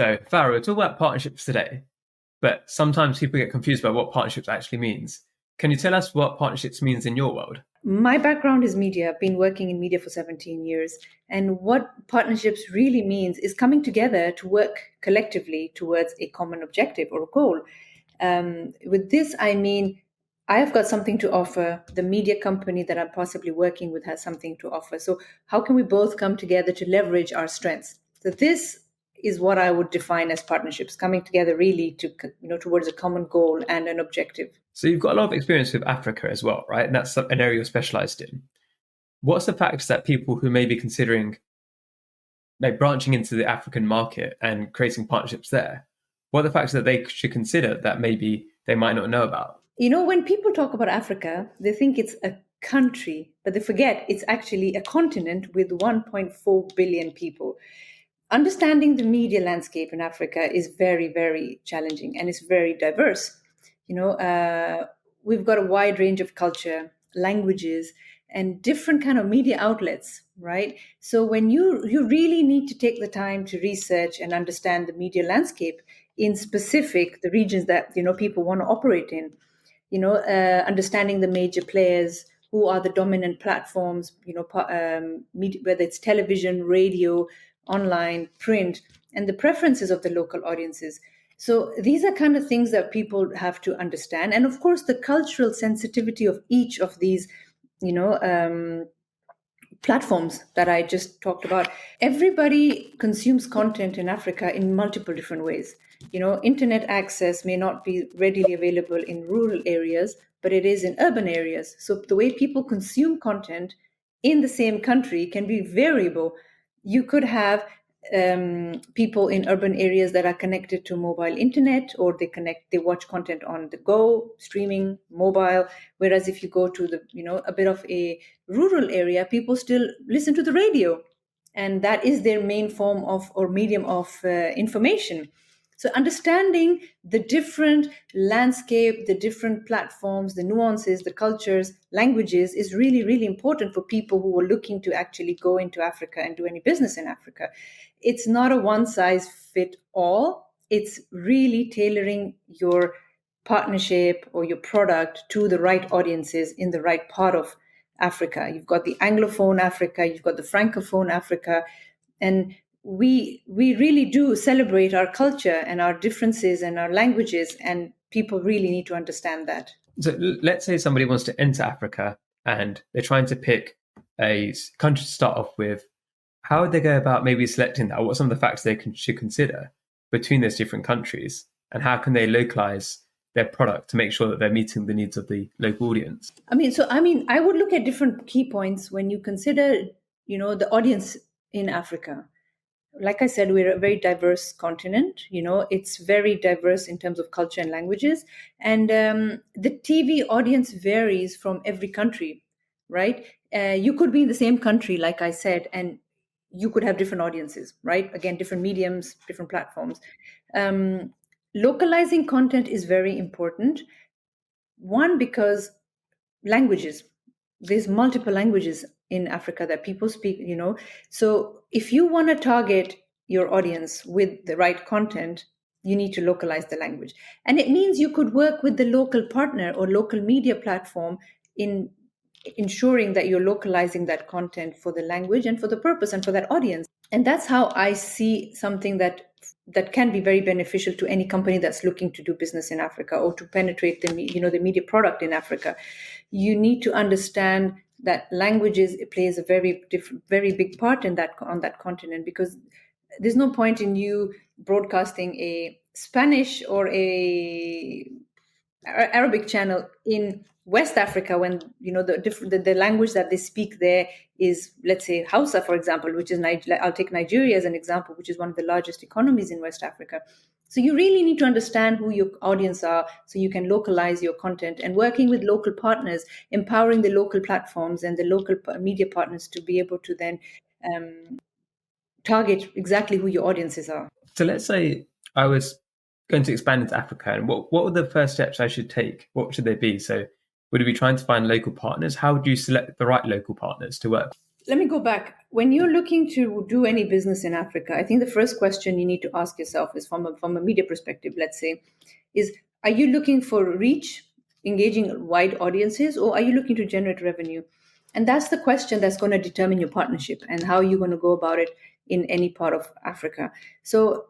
So, Farah, we're talking about partnerships today, but sometimes people get confused about what partnerships actually means. Can you tell us what partnerships means in your world? My background is media. I've been working in media for 17 years. And what partnerships really means is coming together to work collectively towards a common objective or a goal. With this, I mean, I have got something to offer. The media company that I'm possibly working with has something to offer. So, how can we both come together to leverage our strengths? So, this is what I would define as partnerships, coming together really to, towards a common goal and an objective. So you've got a lot of experience with Africa as well, right? And that's an area you're specialized in. What's the factors that people who may be considering branching into the African market and creating partnerships there, what are the factors that they should consider that maybe they might not know about? When people talk about Africa, they think it's a country, but they forget it's actually a continent with 1.4 billion people. Understanding the media landscape in Africa is very, very challenging and it's very diverse. We've got a wide range of culture, languages, and different kind of media outlets, right? So when you really need to take the time to research and understand the media landscape in specific the regions that people want to operate in, understanding the major players, who are the dominant platforms, media, whether it's television, radio, online, print, and the preferences of the local audiences. So these are kind of things that people have to understand. And of course, the cultural sensitivity of each of these, platforms that I just talked about. Everybody consumes content in Africa in multiple different ways. Internet access may not be readily available in rural areas, but it is in urban areas. So the way people consume content in the same country can be variable. You could have people in urban areas that are connected to mobile internet, or they watch content on the go, streaming, mobile. Whereas if you go to a bit of a rural area, people still listen to the radio, and that is their main form of or medium of information. So understanding the different landscape, the different platforms, the nuances, the cultures, languages is really, really important for people who are looking to actually go into Africa and do any business in Africa. It's not a one size fit all. It's really tailoring your partnership or your product to the right audiences in the right part of Africa. You've got the Anglophone Africa, you've got the Francophone Africa, and we really do celebrate our culture and our differences and our languages, and people really need to understand that. So let's say somebody wants to enter Africa and they're trying to pick a country to start off with. How would they go about maybe selecting that? What are some of the factors they should consider between those different countries? And how can they localize their product to make sure that they're meeting the needs of the local audience? I would look at different key points when you consider, the audience in Africa. Like I said, we're a very diverse continent. It's very diverse in terms of culture and languages. And the TV audience varies from every country, right? You could be in the same country, like I said, and you could have different audiences, right? Again, different mediums, different platforms. Localizing content is very important. One, because languages, there's multiple languages in Africa that people speak, So if you want to target your audience with the right content, you need to localize the language. And it means you could work with the local partner or local media platform in ensuring that you're localizing that content for the language and for the purpose and for that audience. And that's how I see something that can be very beneficial to any company that's looking to do business in Africa or to penetrate the media product in Africa. You need to understand that languages plays a very big part in that on that continent, because there's no point in you broadcasting a Spanish or a Arabic channel in West Africa when the language that they speak there is, let's say, Hausa, for example, which is I'll take Nigeria as an example, which is one of the largest economies in West Africa. So you really need to understand who your audience are so you can localize your content, and working with local partners, empowering the local platforms and the local media partners to be able to then target exactly who your audiences are. So let's say I was going to expand into Africa, and what were the first steps I should take? What should they be? So would it be trying to find local partners? How would you select the right local partners to work? Let me go back. when you're looking to do any business in Africa, I think the first question you need to ask yourself is from a media perspective, let's say, is are you looking for reach, engaging wide audiences, or are you looking to generate revenue? And that's the question that's going to determine your partnership and how you're going to go about it in any part of Africa. So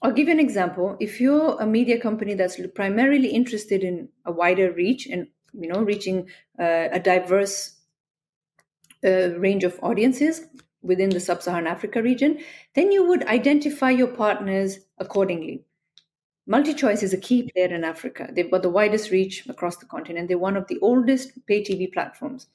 I'll give you an example. If you're a media company that's primarily interested in a wider reach and reaching a diverse range of audiences within the sub-Saharan Africa region, then you would identify your partners accordingly. MultiChoice is a key player in Africa. They've got the widest reach across the continent. They're one of the oldest pay TV platforms.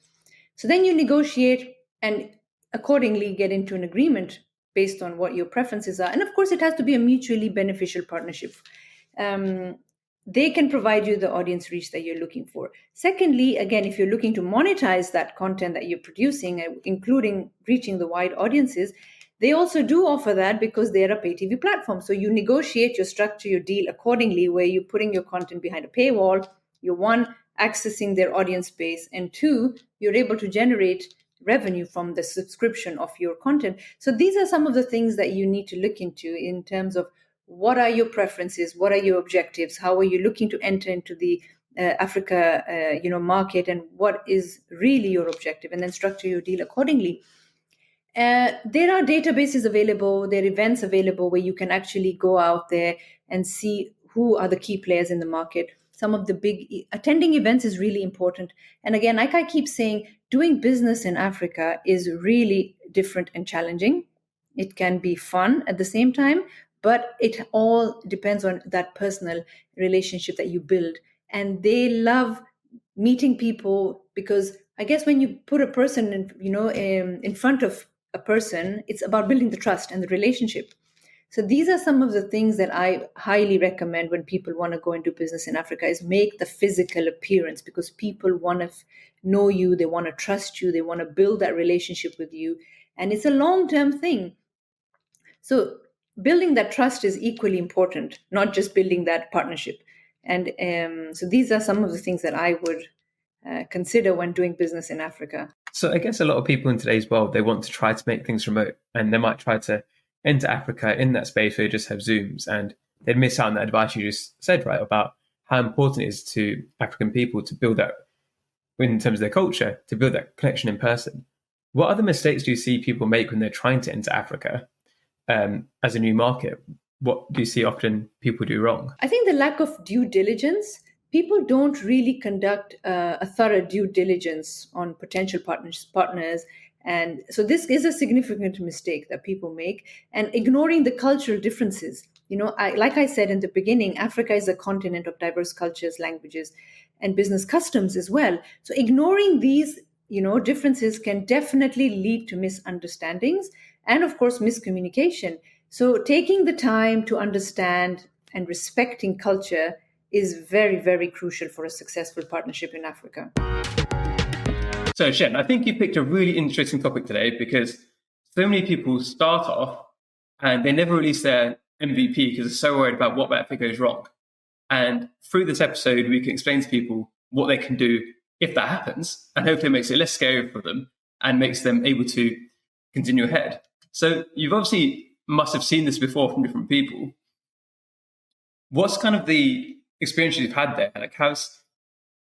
So then you negotiate and accordingly get into an agreement based on what your preferences are. And of course, it has to be a mutually beneficial partnership. Um, they can provide you the audience reach that you're looking for. Secondly, again, if you're looking to monetize that content that you're producing, including reaching the wide audiences, they also do offer that because they're a pay TV platform. So you negotiate your structure, your deal accordingly, where you're putting your content behind a paywall. You're one, accessing their audience base, and two, you're able to generate revenue from the subscription of your content. So these are some of the things that you need to look into in terms of what are your preferences, what are your objectives, how are you looking to enter into the Africa market, and what is really your objective, and then structure your deal accordingly. There are databases available, there are events available where you can actually go out there and see who are the key players in the market. Some of the attending events is really important. And again, like I keep saying, doing business in Africa is really different and challenging. It can be fun at the same time, but it all depends on that personal relationship that you build. And they love meeting people because I guess when you put a person in front of a person, it's about building the trust and the relationship. So these are some of the things that I highly recommend when people want to go into business in Africa is make the physical appearance, because people want to know you, they want to trust you, they want to build that relationship with you. And it's a long-term thing. So building that trust is equally important, not just building that partnership. And so these are some of the things that I would consider when doing business in Africa. So I guess a lot of people in today's world, they want to try to make things remote, and they might try to enter Africa in that space where you just have Zooms, and they'd miss out on that advice you just said, right, about how important it is to African people to build that, in terms of their culture, to build that connection in person. What other mistakes do you see people make when they're trying to enter Africa as a new market? What do you see often people do wrong? I think the lack of due diligence. People don't really conduct a thorough due diligence on potential partners. And so this is a significant mistake that people make, and ignoring the cultural differences. Like I said in the beginning, Africa is a continent of diverse cultures, languages, and business customs as well. So ignoring these, differences can definitely lead to misunderstandings and, of course, miscommunication. So taking the time to understand and respecting culture is very, very crucial for a successful partnership in Africa. So, Shen, I think you picked a really interesting topic today, because so many people start off and they never release their MVP because they're so worried about what if it goes wrong. And through this episode, we can explain to people what they can do if that happens, and hopefully it makes it less scary for them and makes them able to continue ahead. So you've obviously must have seen this before from different people. What's kind of the experience you've had there? Like, how's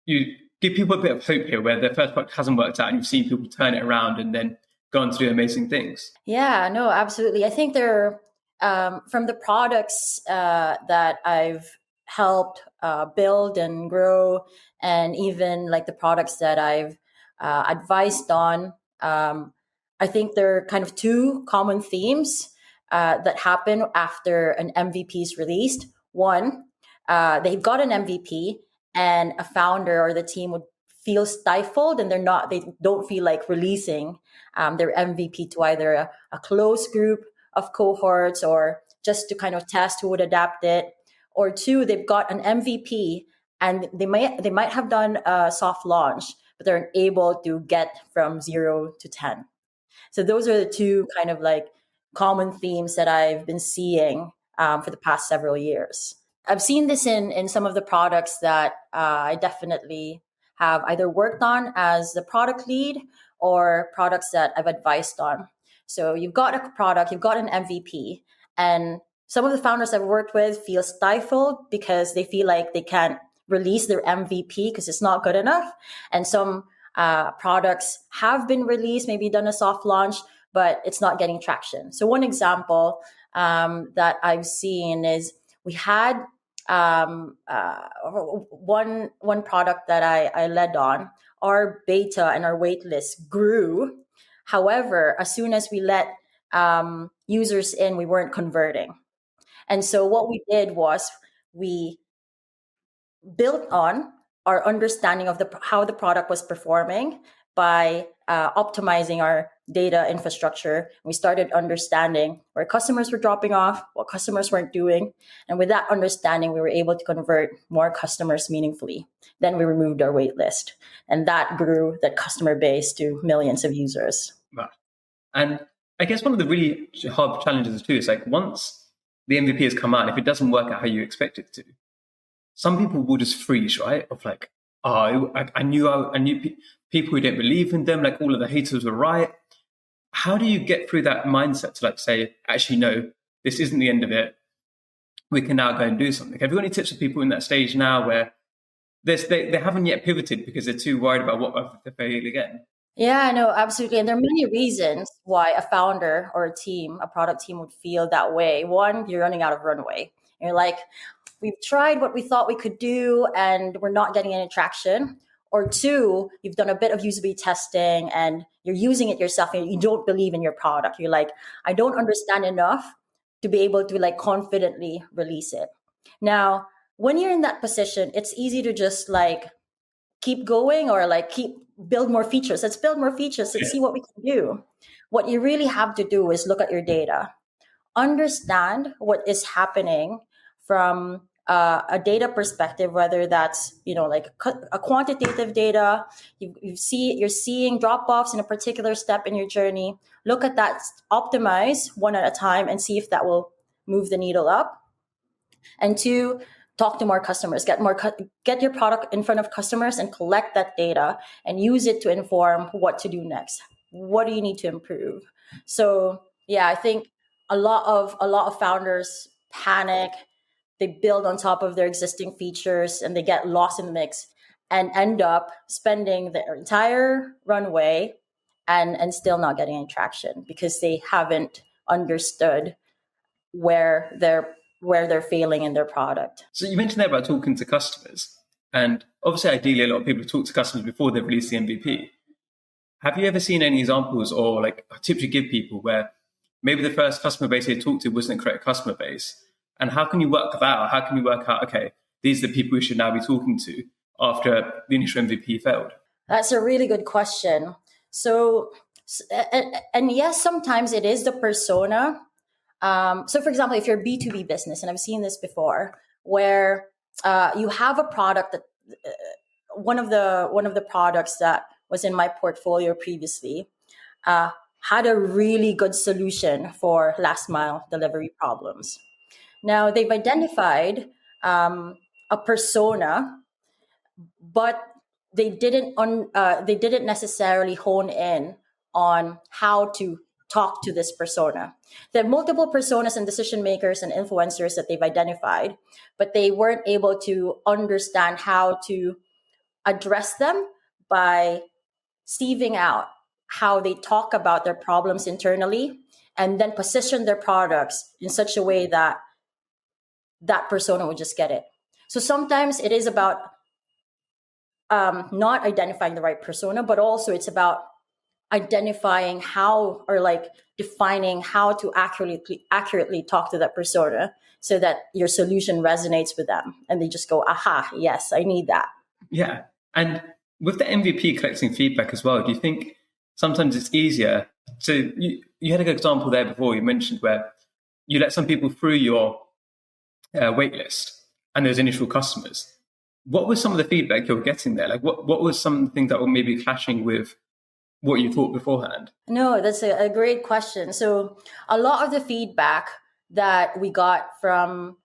you give people a bit of hope here, where their first product hasn't worked out and you've seen people turn it around and then go on to do amazing things? Yeah, no, absolutely. I think they're from the products that I've helped build and grow, and even like the products that I've advised on. I think there are kind of two common themes that happen after an MVP is released. One, they've got an MVP, and a founder or the team would feel stifled, and they don't feel like releasing their MVP to either a close group of cohorts or just to kind of test who would adapt it. Or two, they've got an MVP and they might have done a soft launch, but they're able to get from 0 to 10. So those are the two kind of like common themes that I've been seeing for the past several years. I've seen this in some of the products that I definitely have either worked on as the product lead or products that I've advised on. So you've got a product, you've got an MVP, and some of the founders I've worked with feel stifled because they feel like they can't release their MVP because it's not good enough. And some products have been released, maybe done a soft launch, but it's not getting traction. So one example that I've seen is we had one product that I led on. Our beta and our wait list grew. However, as soon as we let users in, we weren't converting. And so what we did was we built on our understanding of how the product was performing by optimizing our data infrastructure. We started understanding where customers were dropping off, what customers weren't doing. And with that understanding, we were able to convert more customers meaningfully. Then we removed our wait list. And that grew that customer base to millions of users. Right. And I guess one of the really hard challenges too is like once the MVP has come out, if it doesn't work out how you expect it to, some people will just freeze, right? Of like, oh, I knew people who didn't believe in them, like all of the haters were right. How do you get through that mindset to like say, actually, no, this isn't the end of it. We can now go and do something. Have you got any tips for people in that stage now where they haven't yet pivoted because they're too worried about what if they fail again? Yeah, no, absolutely. And there are many reasons why a founder or a team, a product team would feel that way. One, you're running out of runway. You're like, we've tried what we thought we could do and we're not getting any traction. Or two, you've done a bit of usability testing and you're using it yourself and you don't believe in your product. You're like, I don't understand enough to be able to like confidently release it. Now, when you're in that position, it's easy to just like keep going or like build more features. Let's build more features. Let's see what we can do. What you really have to do is look at your data, understand what is happening from a data perspective, whether that's like a quantitative data, you're seeing drop-offs in a particular step in your journey. Look at that, optimize one at a time, and see if that will move the needle up. And two, talk to more customers, get your product in front of customers and collect that data and use it to inform what to do next. What do you need to improve? So yeah, I think a lot of founders panic. They build on top of their existing features and they get lost in the mix and end up spending their entire runway and still not getting any traction because they haven't understood where they're failing in their product. So you mentioned there about talking to customers, and obviously ideally a lot of people talk to customers before they've released the MVP. Have you ever seen any examples or like tips you give people where maybe the first customer base they talked to wasn't the correct customer base? And how can you work that out? How can you work out, okay, these are the people we should now be talking to after the initial MVP failed? That's a really good question. So, and yes, sometimes it is the persona. So for example, if you're a B2B business, and I've seen this before, where you have a product that one of the products that was in my portfolio previously had a really good solution for last mile delivery problems. Now they've identified a persona, but they didn't necessarily hone in on how to talk to this persona. There are multiple personas and decision makers and influencers that they've identified, but they weren't able to understand how to address them by sieving out how they talk about their problems internally and then position their products in such a way that that persona would just get it. So sometimes it is about not identifying the right persona, but also it's about identifying how or like defining how to accurately talk to that persona so that your solution resonates with them and they just go, aha, yes, I need that. Yeah. And with the MVP collecting feedback as well, do you think sometimes it's easier to, you had a good example there before you mentioned where you let some people through your wait list and those initial customers. What was some of the feedback you were getting there? Like what was some things that were maybe clashing with what you thought beforehand? No, that's a great question. So a lot of the feedback that we got from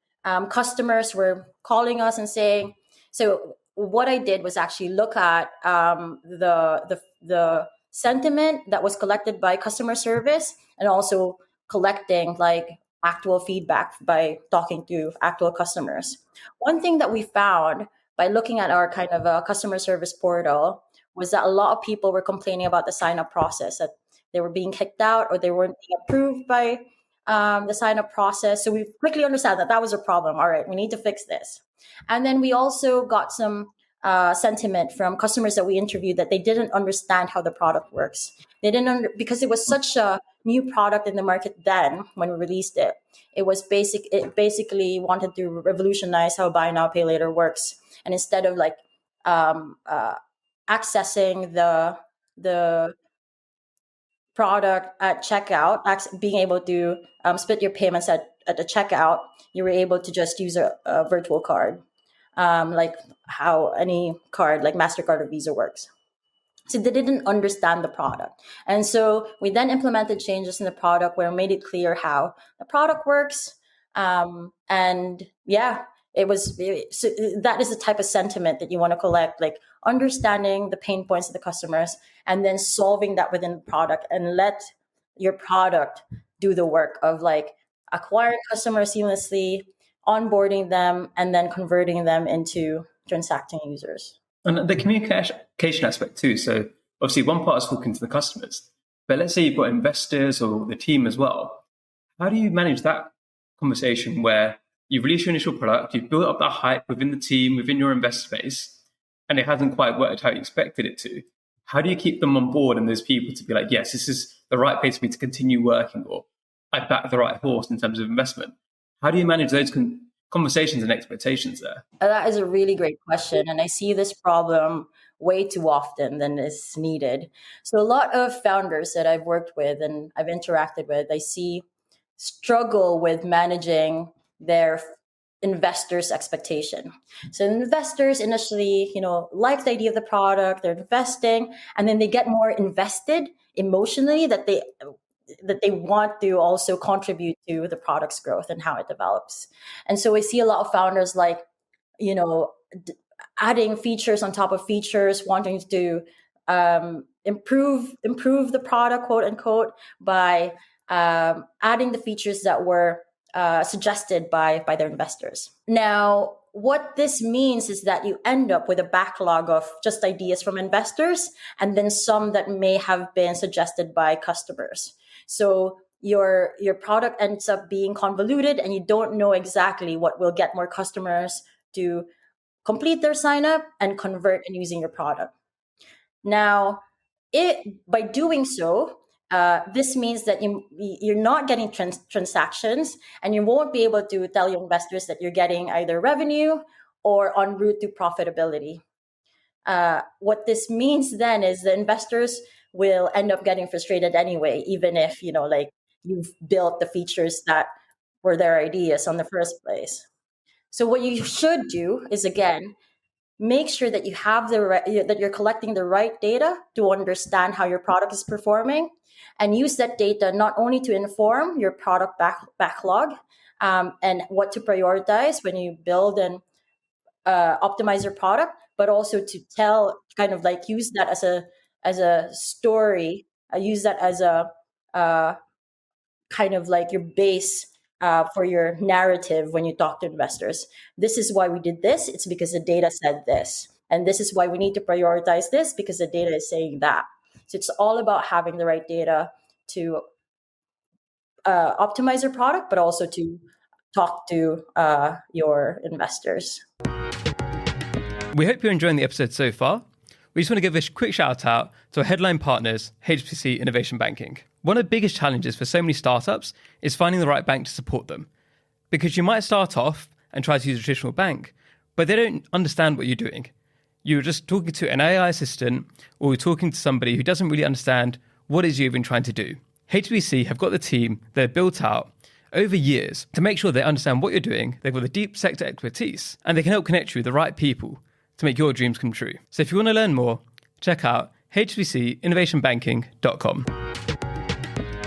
customers were calling us and saying, so what I did was actually look at the sentiment that was collected by customer service and also collecting like actual feedback by talking to actual customers. One thing that we found by looking at our kind of customer service portal was that a lot of people were complaining about the sign up process, that they were being kicked out or they weren't being approved by the sign up process. So we quickly understand that that was a problem. All right, we need to fix this. And then we also got some sentiment from customers that we interviewed that they didn't understand how the product works. They didn't because it was such a new product in the market then when we released it. It basically wanted to revolutionize how buy now pay later works. And instead of like accessing the product at checkout, being able to split your payments at the checkout, you were able to just use a virtual card, like how any card like MasterCard or Visa works. So they didn't understand the product. And so we then implemented changes in the product where we made it clear how the product works. And yeah, so that is the type of sentiment that you want to collect, like understanding the pain points of the customers and then solving that within the product, and let your product do the work of like acquiring customers seamlessly, onboarding them, and then converting them into transacting users. And the communication aspect too. So obviously one part is talking to the customers, but let's say you've got investors or the team as well. How do you manage that conversation where you've released your initial product, you've built up that hype within the team, within your investor base, and it hasn't quite worked how you expected it to? How do you keep them on board and those people to be like, yes, this is the right place for me to continue working, or I back the right horse in terms of investment? How do you manage those conversations and expectations there? That is a really great question. And I see this problem way too often than is needed. So a lot of founders that I've worked with and I've interacted with, I see struggle with managing their investors' expectation. So investors initially, like the idea of the product, they're investing, and then they get more invested emotionally that they want to also contribute to the product's growth and how it develops. And so we see a lot of founders like, adding features on top of features, wanting to improve the product, quote unquote, by adding the features that were suggested by their investors. Now, what this means is that you end up with a backlog of just ideas from investors and then some that may have been suggested by customers. So your product ends up being convoluted and you don't know exactly what will get more customers to complete their sign up and convert and using your product. Now, by doing so, this means that you're not getting transactions, and you won't be able to tell your investors that you're getting either revenue or en route to profitability. What this means then is the investors will end up getting frustrated anyway, even if you've built the features that were their ideas on the first place. So what you should do is, again, make sure that you have that you're collecting the right data to understand how your product is performing, and use that data not only to inform your product backlog and what to prioritize when you build and optimize your product, but also to use that as a story, use that as a kind of like your base for your narrative when you talk to investors. This is why we did this. It's because the data said this. And this is why we need to prioritize this, because the data is saying that. So it's all about having the right data to optimize your product, but also to talk to your investors. We hope you're enjoying the episode so far. We just want to give a quick shout out to our headline partners, HSBC Innovation Banking. One of the biggest challenges for so many startups is finding the right bank to support them. Because you might start off and try to use a traditional bank, but they don't understand what you're doing. You're just talking to an AI assistant, or you're talking to somebody who doesn't really understand what it is you're even trying to do. HSBC have got the team they've built out over years to make sure they understand what you're doing. They've got the deep sector expertise, and they can help connect you with the right people to make your dreams come true. So if you want to learn more, check out hsbcinnovationbanking.com.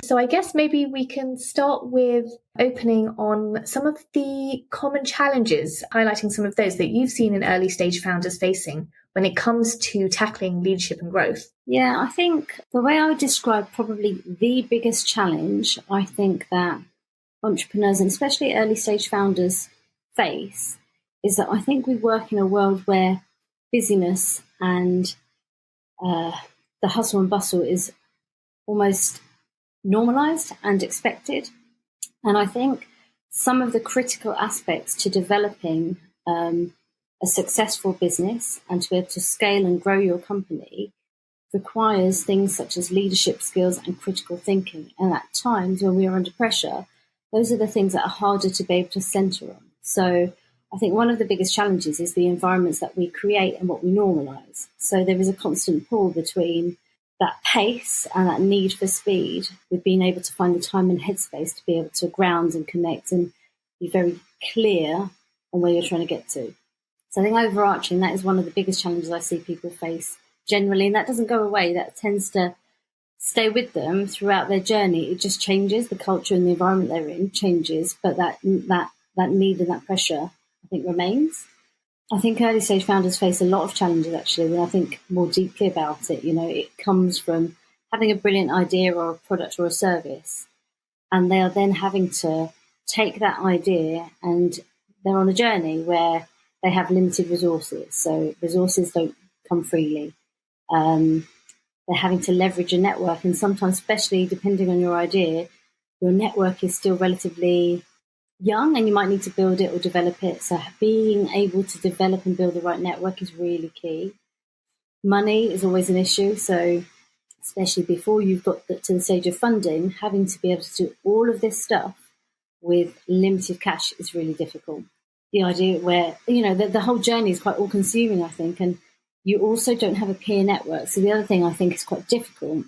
So I guess maybe we can start with opening on some of the common challenges, highlighting some of those that you've seen in early stage founders facing when it comes to tackling leadership and growth? Yeah, I think the way I would describe probably the biggest challenge I think that entrepreneurs and especially early stage founders face is that I think we work in a world where busyness and the hustle and bustle is almost normalized and expected. And I think some of the critical aspects to developing a successful business and to be able to scale and grow your company requires things such as leadership skills and critical thinking. And at times when we are under pressure, those are the things that are harder to be able to center on. So I think one of the biggest challenges is the environments that we create and what we normalize. So there is a constant pull between that pace and that need for speed with being able to find the time and headspace to be able to ground and connect and be very clear on where you're trying to get to. So I think overarching, that is one of the biggest challenges I see people face generally, and that doesn't go away. That tends to stay with them throughout their journey. It just changes. The culture and the environment they're in changes, but that need and that pressure, I think, remains. I think early stage founders face a lot of challenges, actually, when I think more deeply about it. You know, it comes from having a brilliant idea or a product or a service, and they are then having to take that idea, and they're on a journey where they have limited resources. So resources don't come freely. They're having to leverage a network, and sometimes, especially depending on your idea, your network is still relatively young and you might need to build it or develop it. So being able to develop and build the right network is really key. Money is always an issue. So especially before you've got to the stage of funding, having to be able to do all of this stuff with limited cash is really difficult. The idea where, you know, the whole journey is quite all consuming, I think, and you also don't have a peer network. So the other thing I think is quite difficult,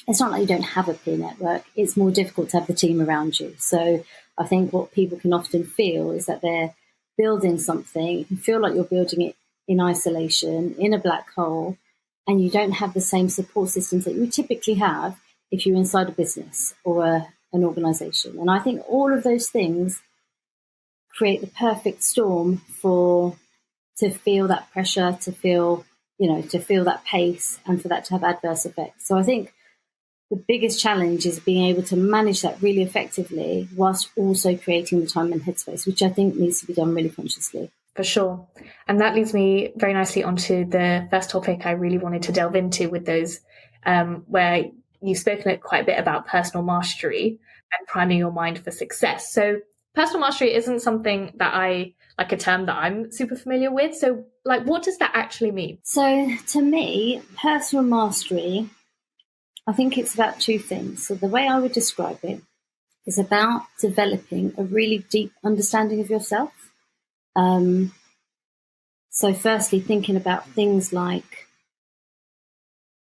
it's not like you don't have a peer network, it's more difficult to have the team around you. So I think what people can often feel is that they're building something, you can feel like you're building it in isolation, in a black hole, and you don't have the same support systems that you typically have if you're inside a business or an organization. And I think all of those things create the perfect storm to feel that pressure, to feel that pace, and for that to have adverse effects. So I think the biggest challenge is being able to manage that really effectively whilst also creating the time and headspace, which I think needs to be done really consciously. For sure. And that leads me very nicely onto the first topic I really wanted to delve into with those, where you've spoken quite a bit about personal mastery and priming your mind for success. So personal mastery isn't something that a term that I'm super familiar with. So what does that actually mean? So to me, personal mastery, I think it's about two things. So the way I would describe it is about developing a really deep understanding of yourself. So firstly, thinking about things like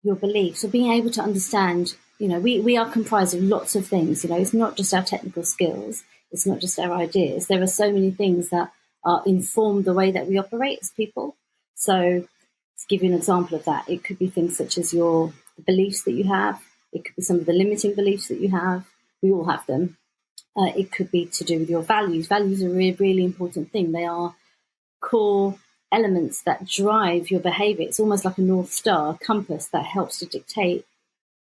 your beliefs, or being able to understand, you know, we are comprised of lots of things. You know, it's not just our technical skills. It's not just our ideas. There are so many things that are informed the way that we operate as people. So to give you an example of that, it could be things such as the beliefs that you have. It could be some of the limiting beliefs that you have. We all have them. It could be to do with your values. Values are a really, really important thing. They are core elements that drive your behavior. It's almost like a North Star, compass that helps to dictate.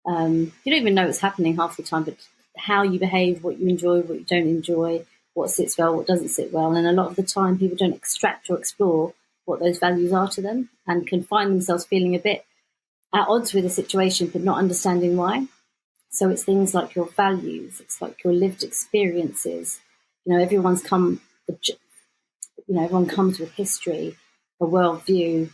You don't even know what's happening half the time, but how you behave, what you enjoy, what you don't enjoy, what sits well, what doesn't sit well. And a lot of the time people don't extract or explore what those values are to them and can find themselves feeling a bit at odds with a situation, but not understanding why. So it's things like your values, it's like your lived experiences. You know, everyone comes with history, a worldview,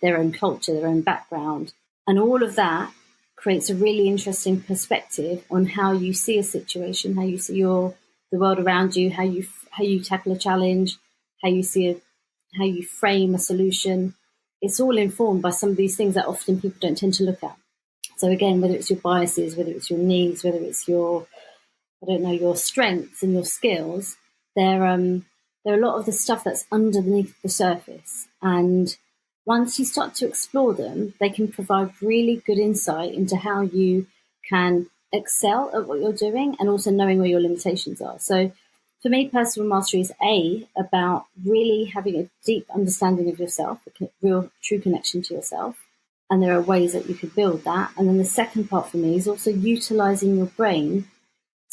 their own culture, their own background. And all of that creates a really interesting perspective on how you see a situation, how you see the world around you, how you tackle a challenge, how you frame a solution. It's all informed by some of these things that often people don't tend to look at. So again, whether it's your biases, whether it's your needs, whether it's your strengths and your skills, they're a lot of the stuff that's underneath the surface. And once you start to explore them, they can provide really good insight into how you can excel at what you're doing and also knowing where your limitations are. So for me, personal mastery is about really having a deep understanding of yourself, a real true connection to yourself. And there are ways that you can build that. And then the second part for me is also utilizing your brain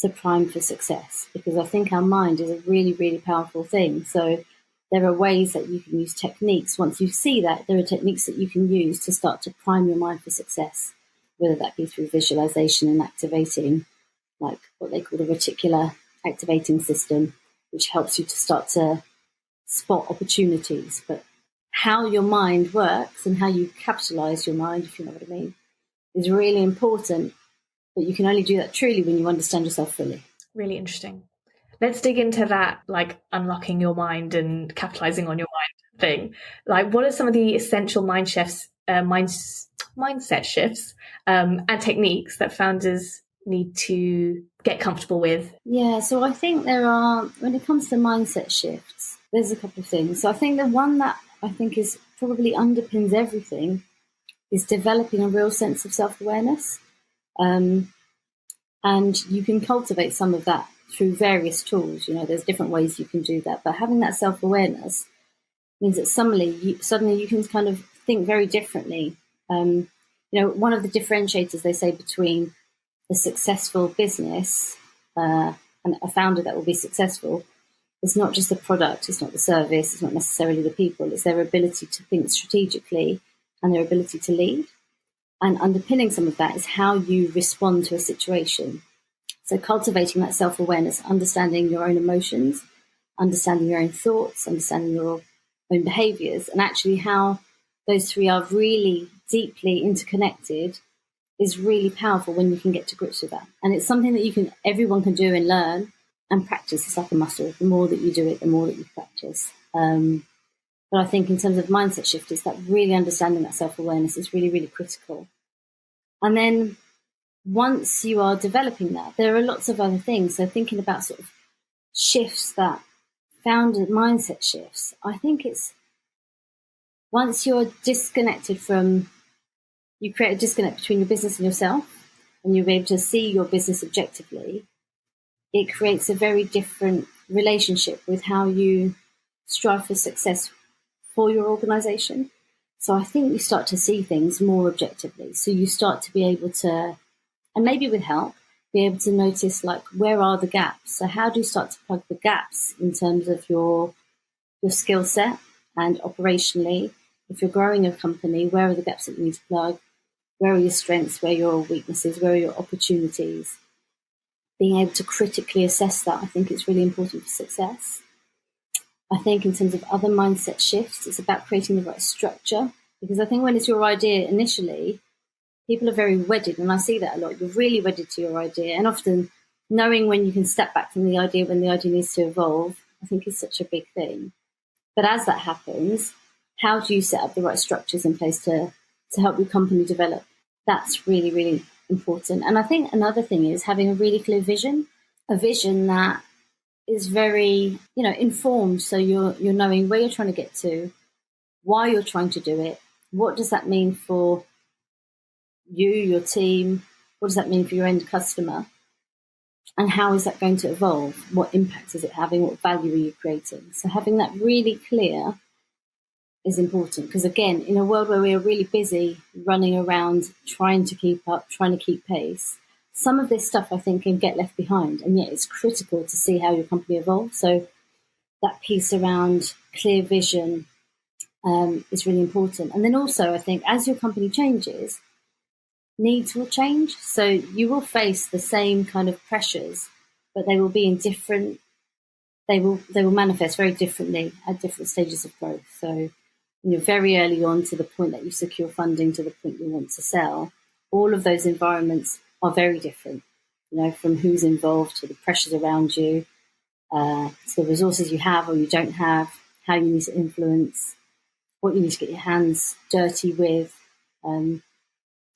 to prime for success, because I think our mind is a really, really powerful thing. So there are ways that you can use techniques. Once you see that, there are techniques that you can use to start to prime your mind for success, whether that be through visualization and activating, like what they call the reticular activating system, which helps you to start to spot opportunities. But how your mind works and how you capitalize your mind, if you know what I mean, is really important. But you can only do that truly when you understand yourself fully. Really interesting. Let's dig into that, like unlocking your mind and capitalizing on your mind thing. Like, what are some of the essential mindset shifts and techniques that founders need to get comfortable with? Yeah, so I think there are, when it comes to mindset shifts, there's a couple of things. So I think the one that I think is probably underpins everything is developing a real sense of self-awareness. And you can cultivate some of that through various tools. You know, there's different ways you can do that. But having that self-awareness means that suddenly you can kind of think very differently. You know, one of the differentiators they say between a successful business and a founder that will be successful is not just the product, it's not the service, it's not necessarily the people, it's their ability to think strategically and their ability to lead. And underpinning some of that is how you respond to a situation. So cultivating that self-awareness, understanding your own emotions, understanding your own thoughts, understanding your own behaviors, and actually how those three are really deeply interconnected is really powerful when you can get to grips with that. And it's something that everyone can do and learn and practice. It's like a muscle. The more that you do it, the more that you practice. But I think in terms of mindset shift, is that really understanding that self-awareness is really, really critical. And then once you are developing that, there are lots of other things. So thinking about sort of shifts that founder mindset shifts, I think it's once you're disconnected from, you create a disconnect between your business and yourself, and you're able to see your business objectively, it creates a very different relationship with how you strive for success for your organization. So I think you start to see things more objectively. So you start to be able to, and maybe with help, be able to notice like, where are the gaps? So how do you start to plug the gaps in terms of your skill set and operationally? If you're growing a company, where are the gaps that you need to plug? Where are your strengths? Where are your weaknesses? Where are your opportunities? Being able to critically assess that, I think it's really important for success. I think in terms of other mindset shifts, it's about creating the right structure, because I think when it's your idea initially, people are very wedded, and I see that a lot. You're really wedded to your idea, and often knowing when you can step back from the idea when the idea needs to evolve, I think is such a big thing. But as that happens, how do you set up the right structures in place to help your company develop? That's really, really important. And I think another thing is having a really clear vision, a vision that is very, informed. So you're knowing where you're trying to get to, why you're trying to do it. What does that mean for you, your team? What does that mean for your end customer? And how is that going to evolve? What impact is it having? What value are you creating? So having that really clear is important, because again, in a world where we are really busy running around trying to keep up, trying to keep pace, some of this stuff I think can get left behind, and yet it's critical to see how your company evolves. So that piece around clear vision is really important. And then also I think as your company changes, needs will change. So you will face the same kind of pressures, but they will be in different, they will manifest very differently at different stages of growth. So very early on, to the point that you secure funding, to the point you want to sell, all of those environments are very different, from who's involved, to the pressures around you, to the resources you have or you don't have, how you need to influence, what you need to get your hands dirty with. So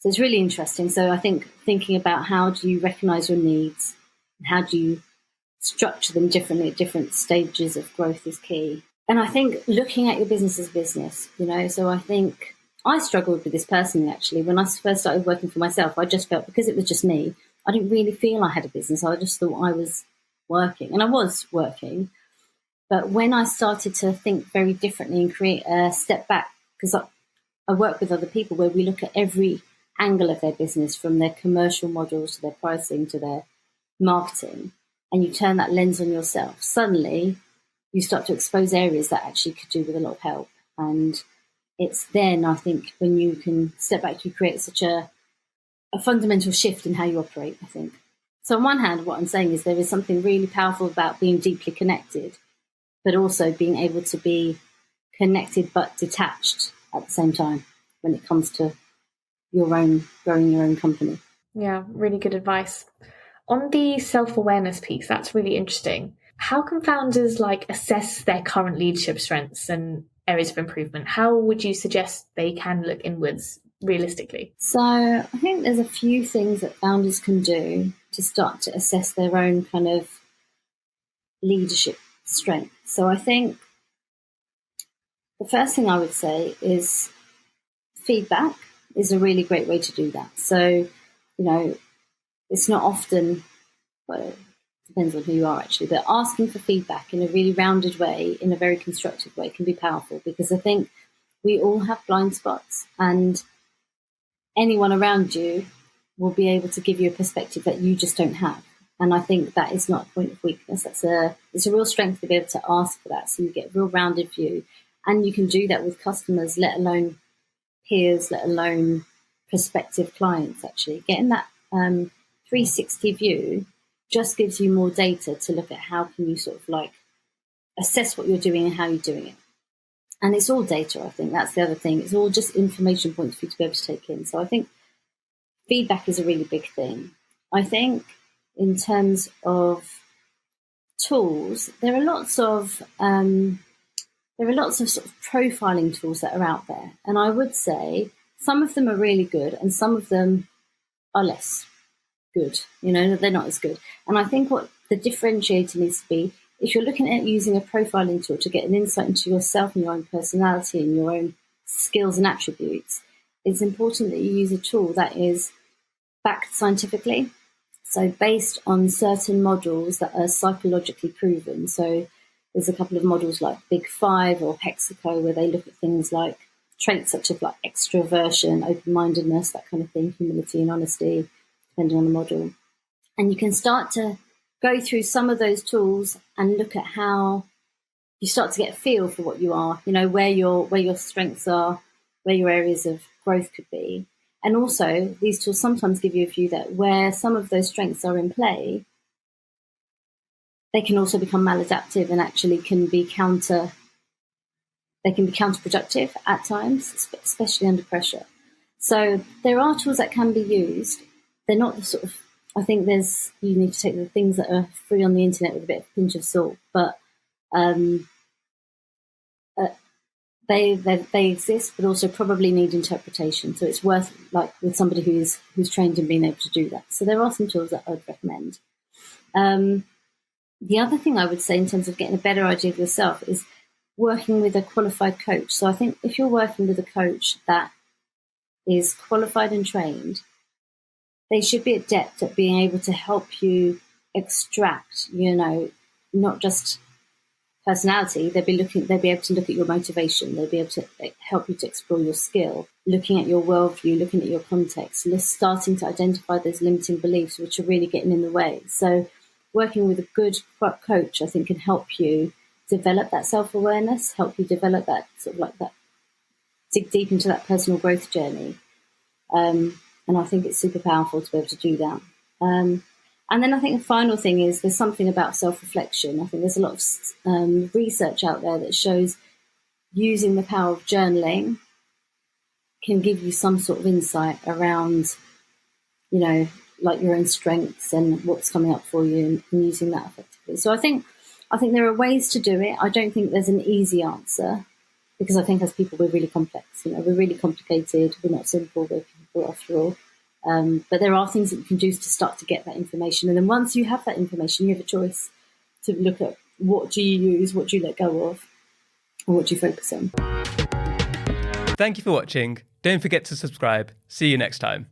it's really interesting. So I think thinking about how do you recognize your needs and how do you structure them differently at different stages of growth is key. And I think looking at your business as business, so I think I struggled with this personally, actually. When I first started working for myself, I just felt, because it was just me, I didn't really feel I had a business. I just thought I was working. And I was working. But when I started to think very differently and create a step back, because I work with other people where we look at every angle of their business, from their commercial models to their pricing to their marketing, and you turn that lens on yourself, suddenly you start to expose areas that actually could do with a lot of help. And it's then, I think, when you can step back, you create such a fundamental shift in how you operate, I think. So on one hand, what I'm saying is there is something really powerful about being deeply connected, but also being able to be connected but detached at the same time when it comes to growing your own company. Yeah, really good advice. On the self-awareness piece, that's really interesting. How can founders assess their current leadership strengths and areas of improvement? How would you suggest they can look inwards realistically? So I think there's a few things that founders can do to start to assess their own kind of leadership strength. So I think the first thing I would say is feedback is a really great way to do that. So, it's not often, well, it depends on who you are actually, but asking for feedback in a really rounded way, in a very constructive way, can be powerful, because I think we all have blind spots, and anyone around you will be able to give you a perspective that you just don't have. And I think that is not a point of weakness. It's a real strength to be able to ask for that, so you get a real rounded view. And you can do that with customers, let alone peers, let alone prospective clients, actually. Getting that 360 view just gives you more data to look at how can you sort of assess what you're doing and how you're doing it. And it's all data, I think. That's the other thing. It's all just information points for you to be able to take in. So I think feedback is a really big thing. I think in terms of tools, there are lots of sort of profiling tools that are out there. And I would say some of them are really good and some of them are less good. They're not as good. And I think what the differentiator needs to be, if you're looking at using a profiling tool to get an insight into yourself and your own personality and your own skills and attributes, it's important that you use a tool that is backed scientifically. So based on certain models that are psychologically proven. So there's a couple of models like Big Five or Hexaco, where they look at things like traits such as extroversion, open-mindedness, that kind of thing, humility and honesty, depending on the model. And you can start to go through some of those tools and look at how you start to get a feel for what you are, where your strengths are, where your areas of growth could be. And also, these tools sometimes give you a view that where some of those strengths are in play, they can also become maladaptive and actually can be counterproductive at times, especially under pressure. So there are tools that can be used. They're not the sort of, I think you need to take the things that are free on the internet with a bit of a pinch of salt, but they exist, but also probably need interpretation. So it's worth, with somebody who's trained in being able to do that. So there are some tools that I would recommend. The other thing I would say in terms of getting a better idea of yourself is working with a qualified coach. So I think if you're working with a coach that is qualified and trained, they should be adept at being able to help you extract, not just personality. They'll be able to look at your motivation. They'll be able to help you to explore your skill, looking at your worldview, looking at your context, starting to identify those limiting beliefs which are really getting in the way. So working with a good coach, I think, can help you develop that self-awareness, help you develop that sort of that, dig deep into that personal growth journey. And I think it's super powerful to be able to do that. And then I think the final thing is there's something about self-reflection. I think there's a lot of research out there that shows using the power of journaling can give you some sort of insight around, your own strengths and what's coming up for you and using that effectively. So I think there are ways to do it. I don't think there's an easy answer, because I think as people we're really complex. We're really complicated. We're not simple. We're people after all. But there are things that you can do to start to get that information. And then once you have that information, you have a choice to look at what do you use, what do you let go of, and what do you focus on. Thank you for watching. Don't forget to subscribe. See you next time.